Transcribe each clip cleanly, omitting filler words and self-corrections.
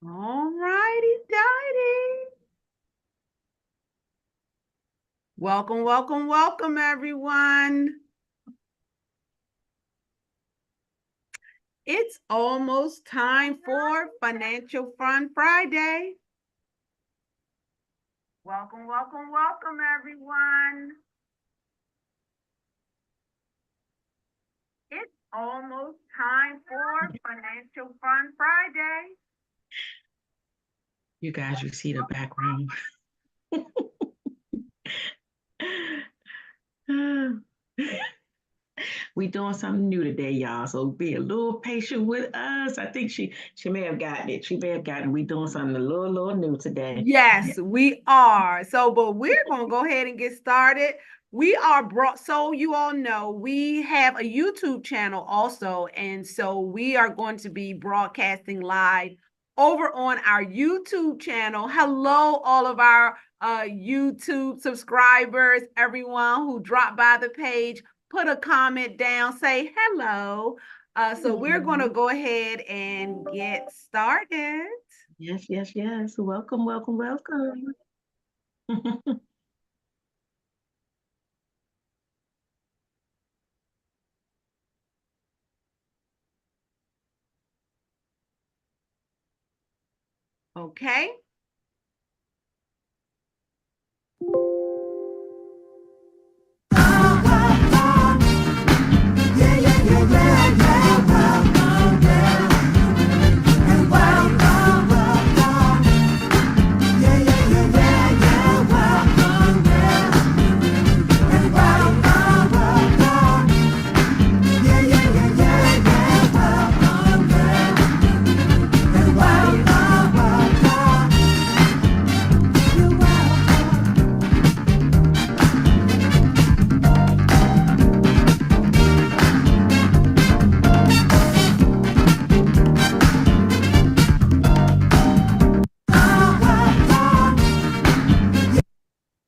All righty, Dighty. Welcome, welcome, welcome, everyone. It's almost time for Financial Fun Friday. Welcome, welcome, welcome, everyone. It's almost time for Financial Fun Friday. You guys, you see the background. We doing something new today, y'all. So be a little patient with us. I think she may have gotten it. She may have gotten it. We doing something a little new today. Yes, we are. But we're going to go ahead and get started. We are brought, so you all know, we have a YouTube channel also. And so we are going to be broadcasting live over on our YouTube channel. Hello, all of our YouTube subscribers, everyone who dropped by the page, put a comment down, say hello. So we're going to go ahead and get started. Yes. Welcome. Okay.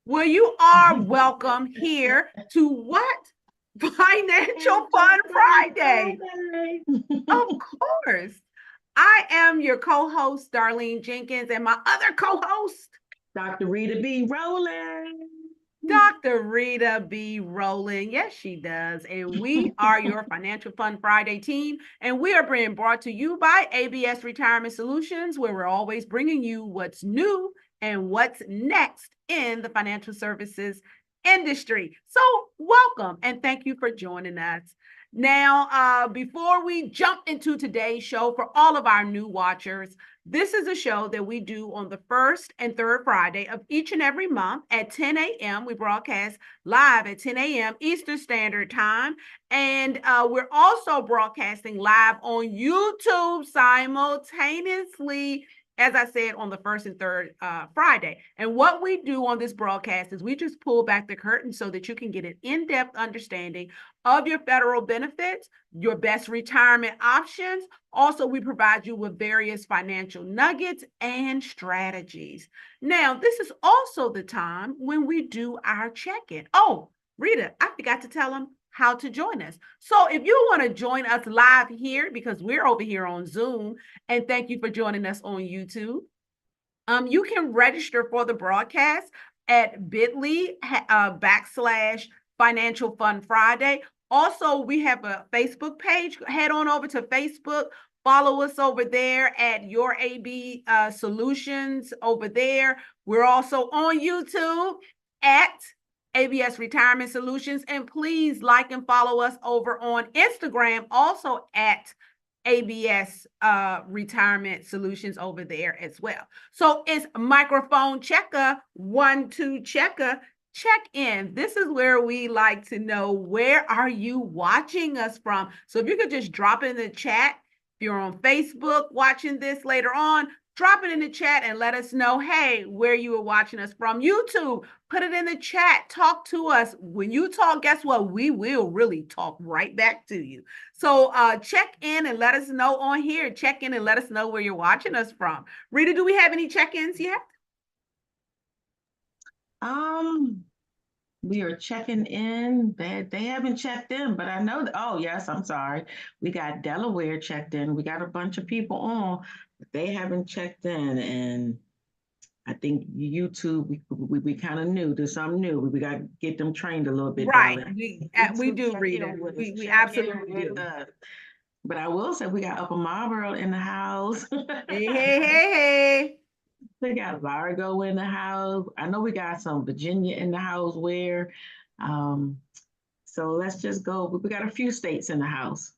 Well, you are welcome here to what? Financial Fun Friday. Of course. I am your co-host, Darlene Jenkins, and my other co-host, Dr. Rita B. Rowland. Dr. Rita B. Rowland. Yes, she does. And we are your Financial Fun Friday team. And we are being brought to you by ABS Retirement Solutions, where we're always bringing you what's new and what's next in the financial services industry. So welcome and thank you for joining us. Now, before we jump into today's show, for all of our new watchers, this is a show that we do on the first and third Friday of each and every month at 10 a.m. We broadcast live at 10 a.m. Eastern Standard Time. And we're also broadcasting live on YouTube simultaneously, as I said, on the first and third Friday. And what we do on this broadcast is we just pull back the curtain so that you can get an in-depth understanding of your federal benefits, your best retirement options. Also, we provide you with various financial nuggets and strategies. Now, this is also the time when we do our check-in. Oh, Rita, I forgot to tell them how to join us. So if you want to join us live here, because we're over here on Zoom, and thank you for joining us on YouTube, you can register for the broadcast at bit.ly / Financial Fun Friday. Also, we have a Facebook page. Head on over to Facebook. Follow us over there at Your AB Solutions over there. We're also on YouTube at ABS Retirement Solutions. And please like and follow us over on Instagram, also at ABS Retirement Solutions over there as well. So it's microphone checker, 1, 2 checker. Check in. This is where we like to know, where are you watching us from? So if you could just drop it in the chat. If you're on Facebook watching this later on, drop it in the chat and let us know, hey, where you are watching us from. YouTube, put it in the chat. Talk to us. When you talk, guess what? We will really talk right back to you. So check in and let us know on here. Check in and let us know where you're watching us from. Rita, do we have any check-ins yet? We are checking in. They haven't checked in, but I know that. Oh, yes, I'm sorry. We got Delaware checked in. We got a bunch of people on, but they haven't checked in. And I think YouTube, we kind of new. There's something new. We got to get them trained a little bit, Right. darling. We YouTube, do, check Rita. in with us. We Check in absolutely with do. us. But I will say we got Upper Marlboro in the house. Hey, hey, hey, hey. We got Largo in the house. I know we got some Virginia in the house where. Um, so let's just go. We got a few states in the house.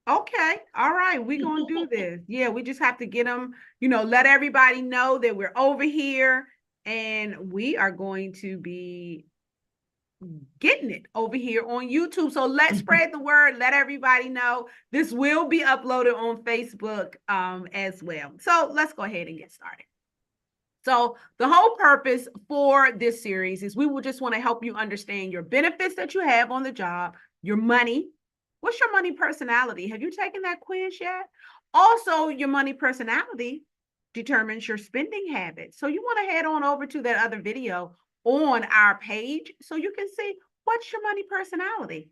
Okay. All right. We're going to do this. Yeah, we just have to get them, let everybody know that we're over here and we are going to be getting it over here on YouTube. So let's spread the word. Let everybody know. This will be uploaded on Facebook as well. So let's go ahead and get started. So the whole purpose for this series is we will just want to help you understand your benefits that you have on the job, your money. What's your money personality? Have you taken that quiz yet? Also, your money personality determines your spending habits. So you want to head on over to that other video on our page so you can see what's your money personality.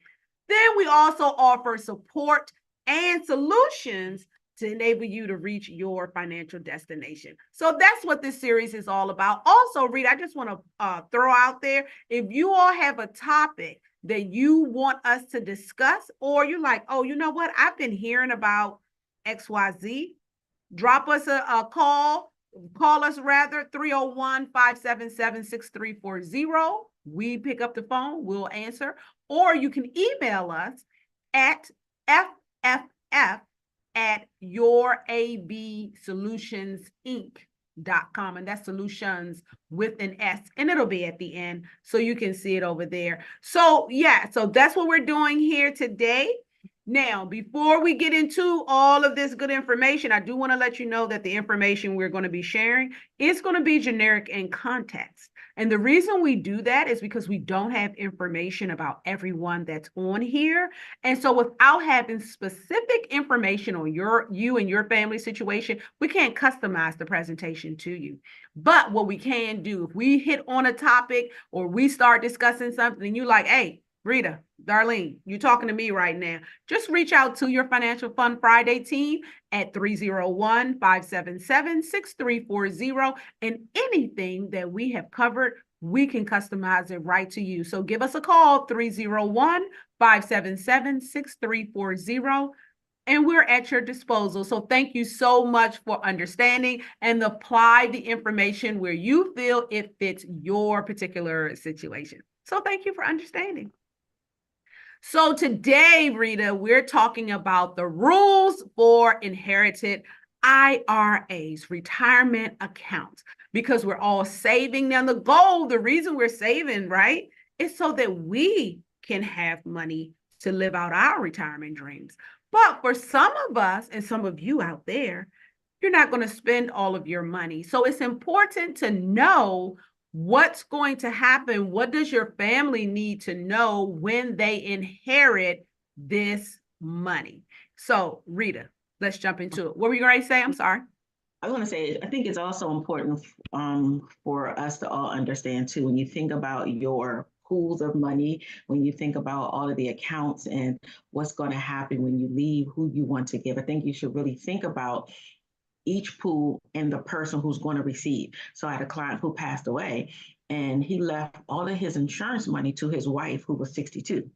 Then we also offer support and solutions to enable you to reach your financial destination. So that's what this series is all about. Also, Rita, I just want to throw out there, if you all have a topic that you want us to discuss, or you're like, oh, you know what? I've been hearing about XYZ, drop us a call. Call us rather, 301-577-6340. We pick up the phone, we'll answer. Or you can email us at yourabsolutionsinc.com. And that's solutions with an S, and it'll be at the end so you can see it over there. So so that's what we're doing here today. Now, before we get into all of this good information, I do want to let you know that the information we're going to be sharing is going to be generic in context. And the reason we do that is because we don't have information about everyone that's on here. And so without having specific information on you and your family situation, we can't customize the presentation to you. But what we can do, if we hit on a topic or we start discussing something and you like, hey, Rita, Darlene, you're talking to me right now. Just reach out to your Financial Fun Friday team at 301-577-6340. And anything that we have covered, we can customize it right to you. So give us a call, 301-577-6340. And we're at your disposal. So thank you so much for understanding and apply the information where you feel it fits your particular situation. So thank you for understanding. So today, Rita, we're talking about the rules for inherited IRAs, retirement accounts, because we're all saving. Now, the goal, the reason we're saving, right, is so that we can have money to live out our retirement dreams. But for some of us and some of you out there, you're not going to spend all of your money. So it's important to know what's going to happen. What does your family need to know when they inherit this money? So, Rita, let's jump into it. What were you going to say? I'm sorry. I was going to say, I think it's also important for us to all understand too, when you think about your pools of money, when you think about all of the accounts and what's going to happen when you leave, who you want to give, I think you should really think about each pool and the person who's going to receive. So I had a client who passed away and he left all of his insurance money to his wife who was 62.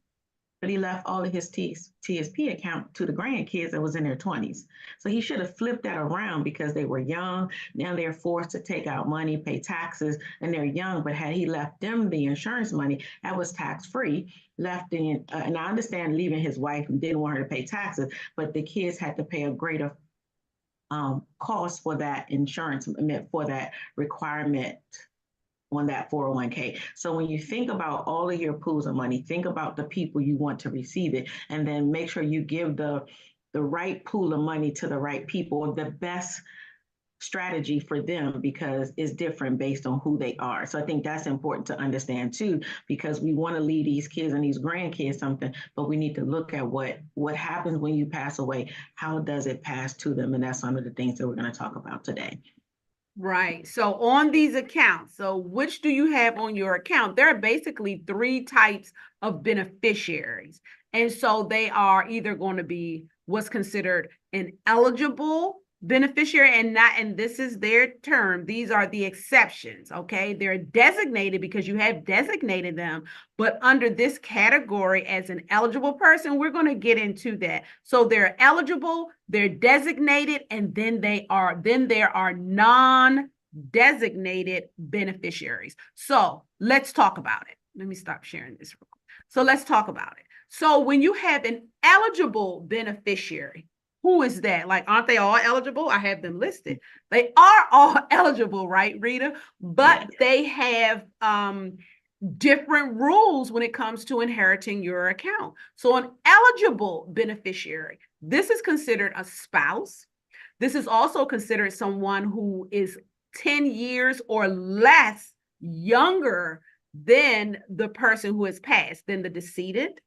But he left all of his TSP account to the grandkids that was in their 20s. So he should have flipped that around because they were young. Now they're forced to take out money, pay taxes, and they're young. But had he left them the insurance money, that was tax-free, left in, and I understand leaving his wife and didn't want her to pay taxes, but the kids had to pay a greater cost for that insurance, for that requirement on that 401k. So when you think about all of your pools of money, think about the people you want to receive it, and then make sure you give the right pool of money to the right people, the best strategy for them, because it's different based on who they are. So I think that's important to understand too, because we want to leave these kids and these grandkids something, but we need to look at what happens when you pass away. How does it pass to them? And that's some of the things that we're going to talk about today. Right. So on these accounts, so which do you have on your account? There are basically three types of beneficiaries. And so they are either going to be what's considered an eligible beneficiary and not, and this is their term. These are the exceptions. Okay. They're designated because you have designated them, but under this category as an eligible person, we're going to get into that. So they're eligible, they're designated, and then there are non-designated beneficiaries. So let's talk about it. Let me stop sharing this real quick. So let's talk about it. So when you have an eligible beneficiary, who is that? Like, aren't they all eligible? I have them listed. They are all eligible, right, Rita? But Yes. they have different rules when it comes to inheriting your account. So an eligible beneficiary, this is considered a spouse. This is also considered someone who is 10 years or less younger than the person who has passed, than the decedent.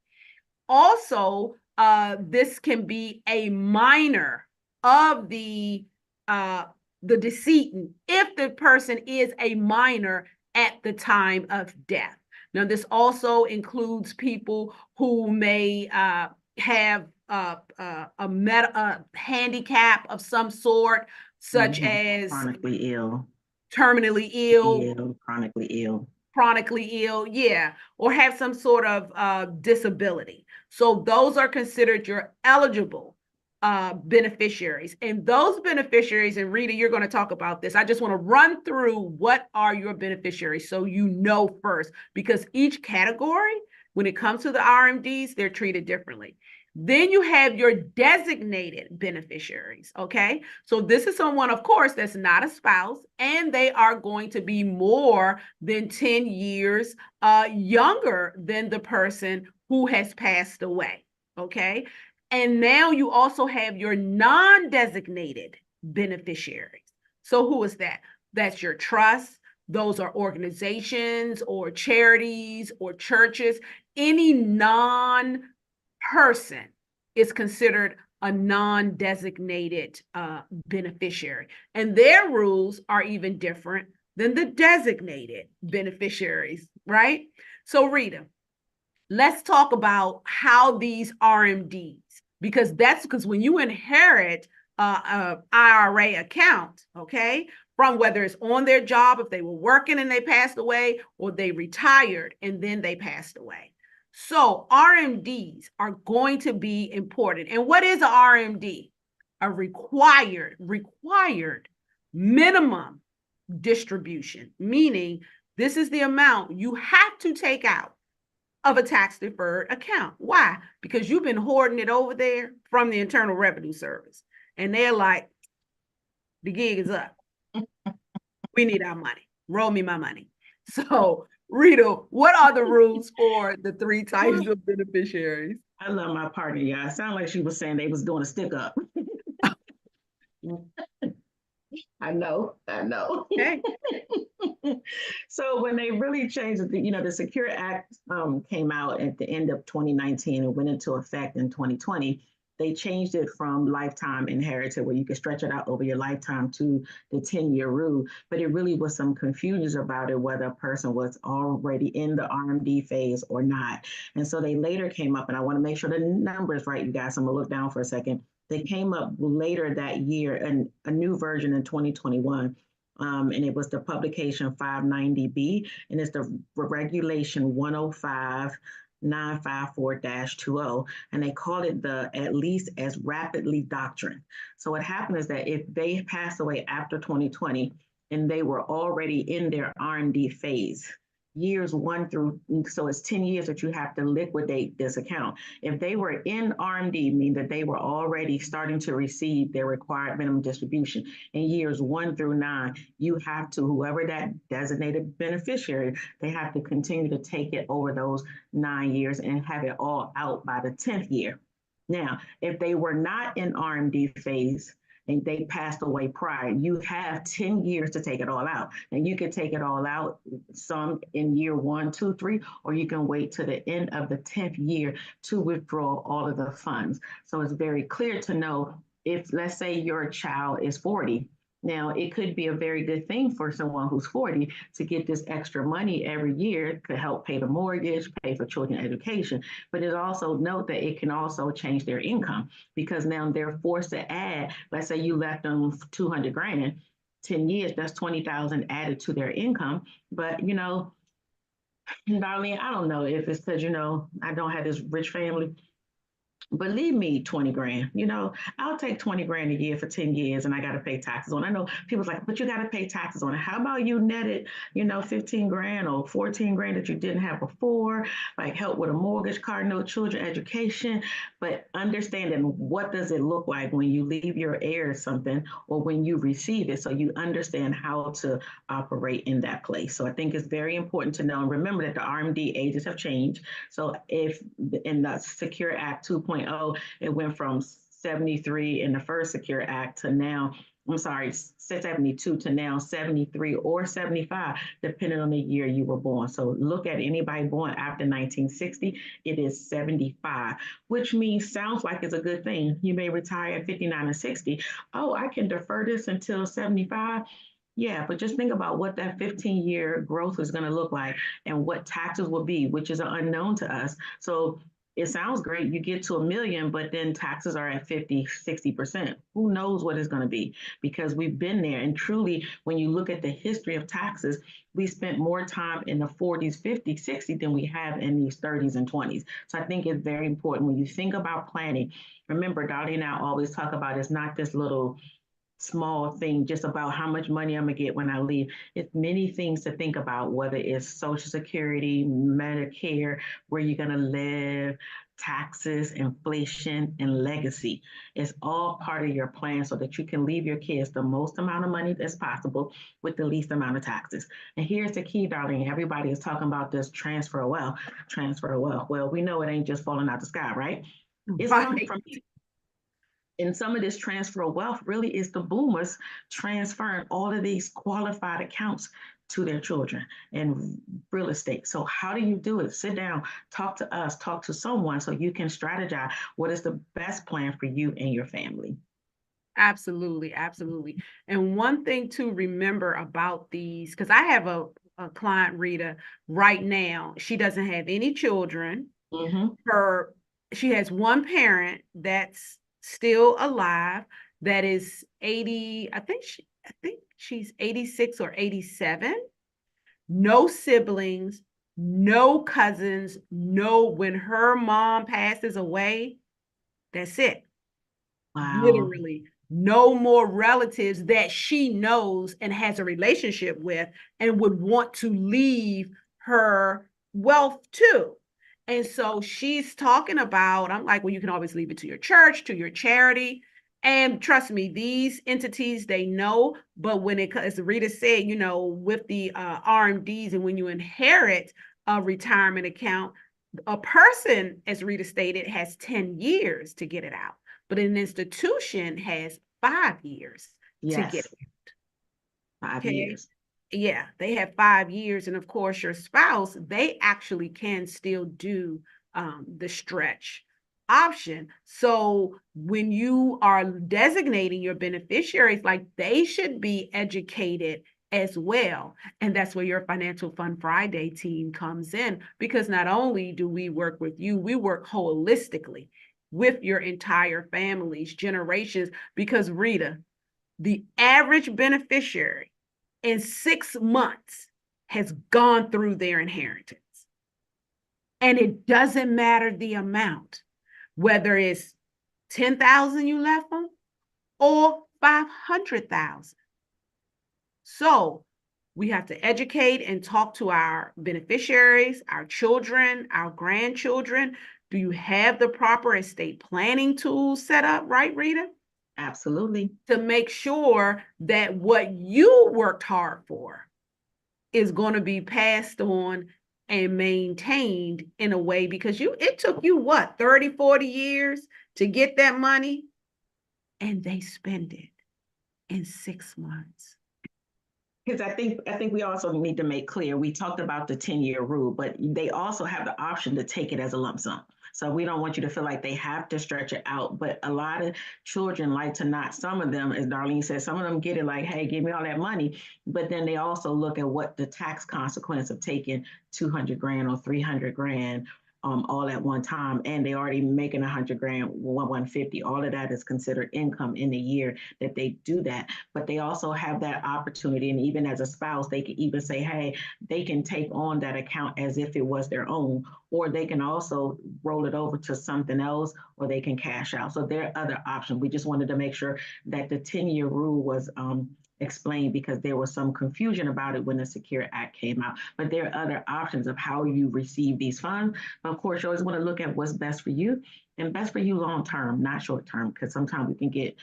Also, this can be a minor of the decedent if the person is a minor at the time of death. Now, this also includes people who may have a handicap of some sort, such as Chronically ill. terminally ill, Ill, chronically ill. chronically ill, yeah, or have some sort of disability. So those are considered your eligible beneficiaries. And those beneficiaries, and Rita, you're going to talk about this. I just want to run through what are your beneficiaries so you know first, because each category, when it comes to the RMDs, they're treated differently. Then you have your designated beneficiaries, okay? So this is someone, of course, that's not a spouse, and they are going to be more than 10 years younger than the person who has passed away, okay? And now you also have your non-designated beneficiaries. So who is that? That's your trust. Those are organizations or charities or churches. Any non person is considered a non-designated beneficiary. And their rules are even different than the designated beneficiaries, right? So Rita, let's talk about how these RMDs, because when you inherit a IRA account, okay, from whether it's on their job, if they were working and they passed away, or they retired and then they passed away. So RMDs are going to be important. And what is a RMD? A required minimum distribution, meaning this is the amount you have to take out of a tax deferred account. Why? Because you've been hoarding it over there from the Internal Revenue Service. And they're like, the gig is up. We need our money. Roll me my money. So, Rita, what are the rules for the three types of beneficiaries? I love my partner, yeah. It sounded like she was saying they was doing a stick up. I know, I know. Okay. So when they really changed it, the Secure Act came out at the end of 2019 and went into effect in 2020. They changed it from lifetime inherited, where you could stretch it out over your lifetime, to the 10-year rule. But it really was some confusion about it, whether a person was already in the RMD phase or not. And so they later came up, and I want to make sure the numbers right, you guys. I'm going to look down for a second. They came up later that year, and a new version in 2021. And it was the publication 590B, and it's the regulation 105-954-20, and they call it the at least as rapidly doctrine. So what happened is that if they passed away after 2020 and they were already in their RMD phase, years 1 through, so it's 10 years that you have to liquidate this account. If they were in RMD, meaning that they were already starting to receive their required minimum distribution in years 1 through 9, you have to, whoever that designated beneficiary, they have to continue to take it over those 9 years and have it all out by the 10th year. Now, if they were not in RMD phase, and they passed away prior, you have 10 years to take it all out. And you can take it all out, some in year 1, 2, 3, or you can wait to the end of the 10th year to withdraw all of the funds. So it's very clear to know, if let's say your child is 40 Now, it could be a very good thing for someone who's 40 to get this extra money every year to help pay the mortgage, pay for children education. But it also note that it can also change their income because now they're forced to add, let's say you left them 200 grand, 10 years, that's 20,000 added to their income. But, Darlene, I don't know if it's because, I don't have this rich family. But leave me 20 grand. I'll take 20 grand a year for 10 years and I got to pay taxes on it. I know people's like, but you got to pay taxes on it. How about you net it, 15 grand or 14 grand that you didn't have before, like help with a mortgage, car note, children education, but understanding what does it look like when you leave your heirs something or when you receive it so you understand how to operate in that place. So I think it's very important to know and remember that the RMD ages have changed. So if in the Secure Act 2.0, it went from 73 in the first Secure Act to now, I'm sorry, 72 to now 73 or 75, depending on the year you were born. So look at anybody born after 1960, it is 75, which means sounds like it's a good thing. You may retire at 59 or 60. Oh, I can defer this until 75. Yeah, but just think about what that 15-year growth is going to look like and what taxes will be, which is unknown to us. So it sounds great. You get to a million, but then taxes are at 50, 60%. Who knows what it's going to be because we've been there. And truly, when you look at the history of taxes, we spent more time in the 40s, 50s, 60s than we have in these 30s and 20s. So I think it's very important when you think about planning. Remember, Dottie and I always talk about it's not this little small thing just about how much money I'm gonna get when I leave. It's many things to think about, whether it's Social Security, Medicare, where you're gonna live, taxes, inflation, and legacy. It's all part of your plan so that you can leave your kids the most amount of money as possible with the least amount of taxes. And here's the key, darling. Everybody is talking about this transfer of wealth, transfer of wealth. Well, we know it ain't just falling out the sky, right? It's coming Right. from and some of this transfer of wealth really is the boomers transferring all of these qualified accounts to their children and real estate. So how do you do it? Sit down, talk to us, talk to someone so you can strategize what is the best plan for you and your family. Absolutely, absolutely. And one thing to remember about these, because I have a client Rita right now. She doesn't have any children. Mm-hmm. Her She has one parent that's still alive that is 80, I think she's 86 or 87. No siblings, no cousins, no when her mom passes away, that's it. Wow. Literally no more relatives that she knows and has a relationship with and would want to leave her wealth to. And so she's talking about, I'm like, well, you can always leave it to your church, to your charity. And trust me, these entities, they know, but when it, as Rita said, with the RMDs and when you inherit a retirement account, a person, as Rita stated, has 10 years to get it out, but an institution has 5 years to get Yes, it. 5 Okay. years. Yeah, they have 5 years. And of course, your spouse, they actually can still do the stretch option. So when you are designating your beneficiaries, like they should be educated as well. And that's where your Financial Fun Friday team comes in, because not only do we work with you, we work holistically with your entire families, generations, because Rita, the average beneficiary in 6 months has gone through their inheritance. And it doesn't matter the amount, whether it's 10,000 you left them or 500,000. So we have to educate and talk to our beneficiaries, our children, our grandchildren. Do you have the proper estate planning tools set up, right, Rita? Absolutely. To make sure that what you worked hard for is going to be passed on and maintained in a way, because it took you what, 30, 40 years to get that money, and they spend it in 6 months. Because I think we also need to make clear we talked about the 10-year rule, but they also have the option to take it as a lump sum. So we don't want you to feel like they have to stretch it out. But a lot of children like to not, some of them, as Darlene said, some of them get it like, hey, give me all that money. But then they also look at what the tax consequence of taking 200 grand or 300 grand all at one time, and they already making 100 grand, 150. All of that is considered income in the year that they do that. But they also have that opportunity, and even as a spouse, they can even say, hey, they can take on that account as if it was their own, or they can also roll it over to something else, or they can cash out. So there are other options. We just wanted to make sure that the 10-year rule was explained, because there was some confusion about it when the Secure Act came out. But there are other options of how you receive these funds. But of course, you always want to look at what's best for you, and best for you long term, not short term, because sometimes we can get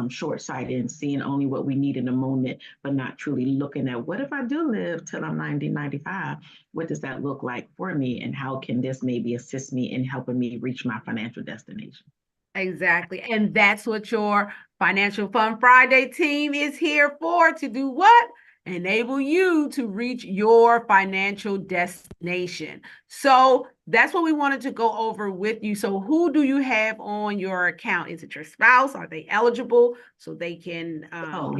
short sighted and seeing only what we need in the moment, but not truly looking at what if I do live till I'm 90, 95? What does that look like for me? And how can this maybe assist me in helping me reach my financial destination? Exactly. And that's what your Financial Fun Friday team is here for, to do what? Enable you to reach your financial destination. So that's what we wanted to go over with you. So who do you have on your account? Is it your spouse? Are they eligible so they can, Oh,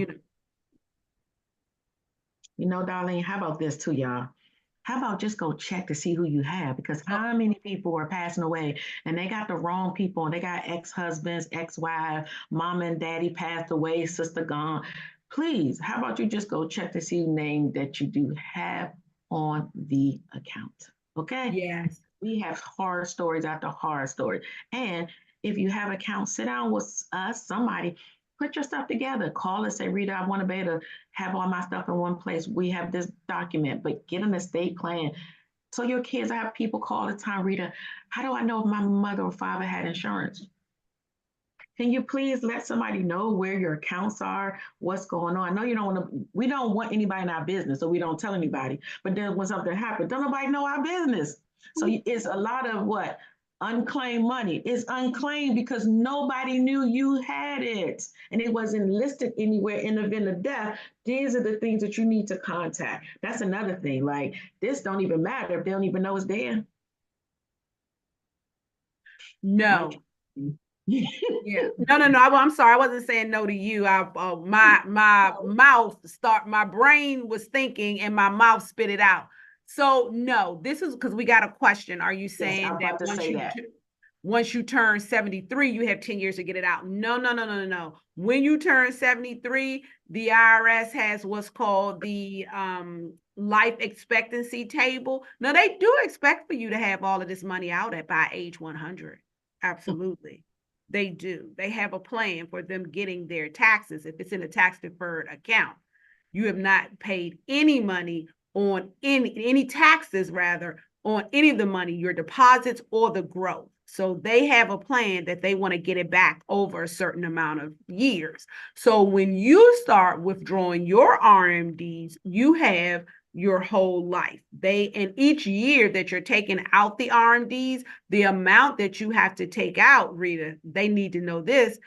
Darlene, how about this too, y'all? How about just go check to see who you have? Because how many people are passing away and they got the wrong people, and they got ex-husbands, ex-wife, mom and daddy passed away, sister gone. Please, how about you just go check to see the name that you do have on the account? Okay? yes. We have horror stories after horror story. And if you have accounts, sit down with us, somebody, put your stuff together. Call us, say, Rita, I want to be able to have all my stuff in one place. We have this document, but get an estate plan. So your kids, I have people call all the time, Rita, how do I know if my mother or father had insurance? Can you please let somebody know where your accounts are, what's going on? I know you don't want to, we don't want anybody in our business, so we don't tell anybody. But then when something happens, don't nobody know our business. So it's a lot of what? Unclaimed money. It's unclaimed because nobody knew you had it. And it wasn't listed anywhere in the event of death. These are the things that you need to contact. That's another thing. Like, this don't even matter if they don't even know it's there. No. Mike. Yeah. No. I'm sorry. I wasn't saying no to you. My brain was thinking and my mouth spit it out. So no, this is because we got a question. Are you Yes, I'm saying that about to say that. once you turn 73, you have 10 years to get it out? No. When you turn 73, the IRS has what's called the life expectancy table. Now they do expect for you to have all of this money out at by age 100. Absolutely. They do. They have a plan for them getting their taxes if it's in a tax deferred account. You have not paid any money on any taxes rather on any of the money, your deposits or the growth. So they have a plan that they want to get it back over a certain amount of years. So when you start withdrawing your RMDs, you have your whole life. And each year that you're taking out the RMDs, the amount that you have to take out, Rita, they need to know this,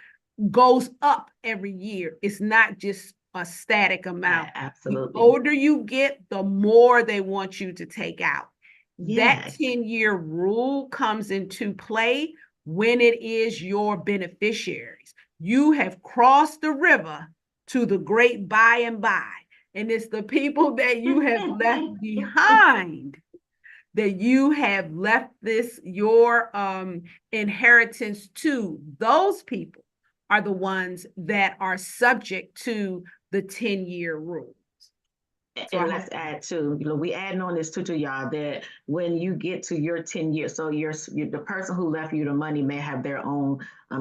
goes up every year. It's not just a static amount. Yeah, The absolutely. older you get, the more they want you to take out. That Yeah. 10-year rule comes into play when it is your beneficiaries. You have crossed the river to the great by and by, and it's the people that you have left behind that you have left this your inheritance to. Those people are the ones that are subject to the 10-year rule. So I And hope. let's add too, we adding on this too to y'all that when you get to your 10 years, so the person who left you the money may have their own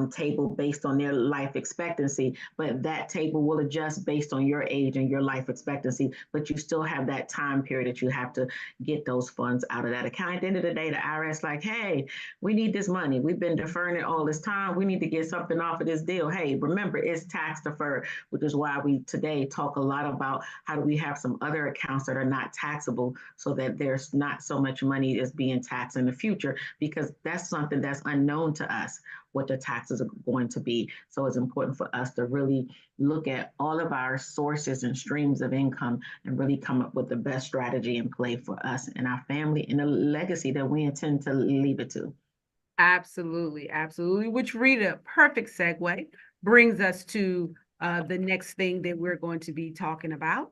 table based on their life expectancy, but that table will adjust based on your age and your life expectancy. But you still have that time period that you have to get those funds out of that account. At the end of the day, the IRS like, hey, we need this money. We've been deferring it all this time. We need to get something off of this deal. Hey, remember, it's tax deferred, which is why we today talk a lot about how do we have some other accounts that are not taxable so that there's not so much money is being taxed in the future, because that's something that's unknown to us, what the taxes are going to be. So it's important for us to really look at all of our sources and streams of income and really come up with the best strategy and play for us and our family and the legacy that we intend to leave it to. Absolutely, absolutely. Which, Rita, perfect segue, brings us to the next thing that we're going to be talking about.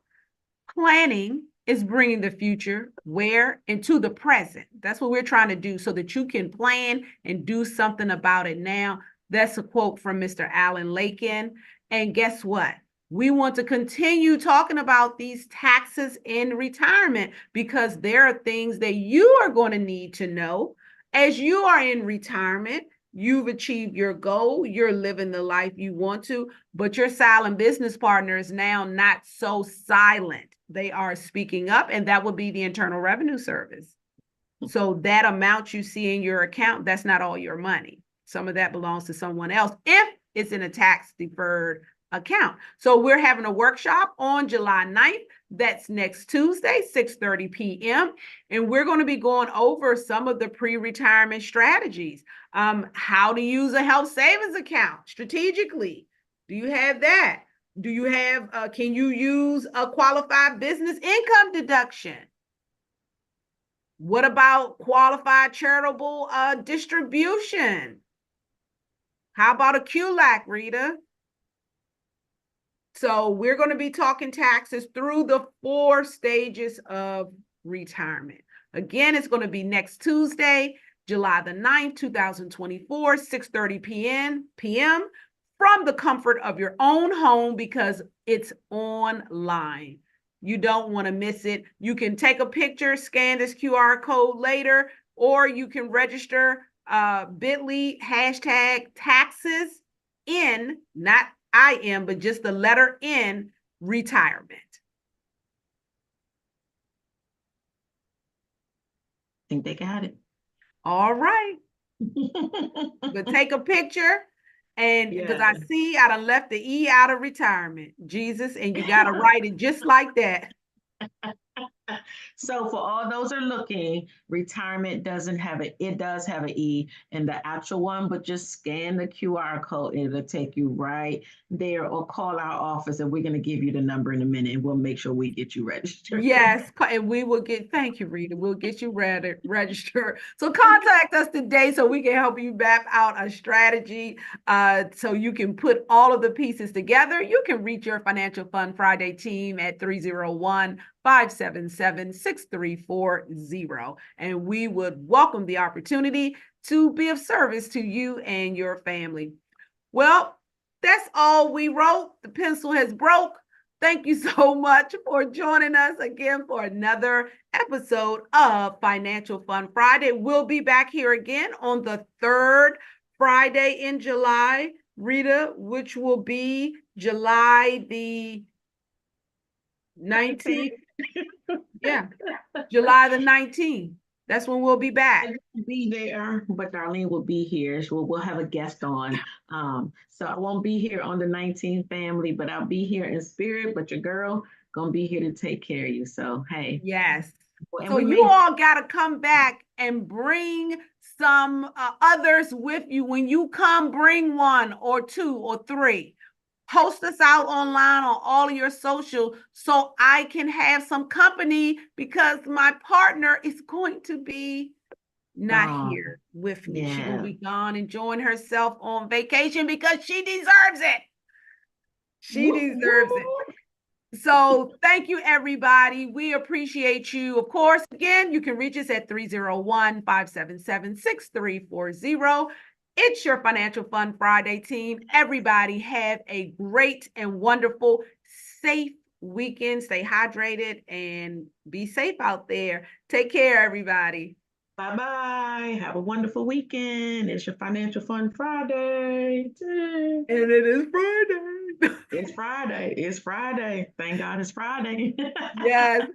Planning is bringing the future where into the present. That's what we're trying to do so that you can plan and do something about it now. That's a quote from Mr. Alan Lakin. And guess what? We want to continue talking about these taxes in retirement because there are things that you are going to need to know as you are in retirement. You've achieved your goal, you're living the life you want to, but your silent business partner is now not so silent. They are speaking up, and that would be the Internal Revenue Service. So that amount you see in your account, that's not all your money. Some of that belongs to someone else if it's in a tax deferred account. So we're having a workshop on July 9th. That's next Tuesday, 6:30 p.m. And we're going to be going over some of the pre-retirement strategies. How to use a health savings account strategically. Do you have that? Do you have, can you use a qualified business income deduction? What about qualified charitable distribution? How about a QLAC, Rita? So we're going to be talking taxes through the 4 stages of retirement. Again, it's going to be next Tuesday, July the 9th, 2024, 6:30 p.m. from the comfort of your own home because it's online. You don't want to miss it. You can take a picture, scan this QR code later, or you can register bit.ly hashtag taxes in, not I am, but just the letter N, retirement. I think they got it. All right. But take a picture. And because I see I done left the E out of retirement, Jesus, and you got to write it just like that. So for all those are looking, retirement doesn't have it does have an E in the actual one, but just scan the QR code and it'll take you right there, or call our office and we're going to give you the number in a minute and we'll make sure we get you registered. Yes, and we will thank you, Rita. We'll get you registered. So contact us today so we can help you map out a strategy so you can put all of the pieces together. You can reach your Financial Fun Friday team at 301-577-6340. And we would welcome the opportunity to be of service to you and your family. Well, that's all we wrote. The pencil has broke. Thank you so much for joining us again for another episode of Financial Fun Friday. We'll be back here again on the 3rd Friday in July, Rita, which will be July the 19th. Yeah, July the 19th. That's when we'll be back. I won't be there, but Darlene will be here. We'll have a guest on. So I won't be here on the 19th, family, but I'll be here in spirit. But your girl gonna be here to take care of you. So hey. Yes. And So you all got to come back and bring some others with you. When you come, bring 1 or 2 or 3. Post us out online on all of your social so I can have some company because my partner is going to be not here with me. She's going to be gone enjoying herself on vacation because she deserves it. She deserves it. So thank you, everybody. We appreciate you. Of course, again, you can reach us at 301-577-6340. It's your Financial Fun Friday team. Everybody have a great and wonderful, safe weekend. Stay hydrated and be safe out there. Take care, everybody. Bye-bye. Have a wonderful weekend. It's your Financial Fun Friday. And it is Friday. It's Friday. It's Friday. Thank God it's Friday. Yes.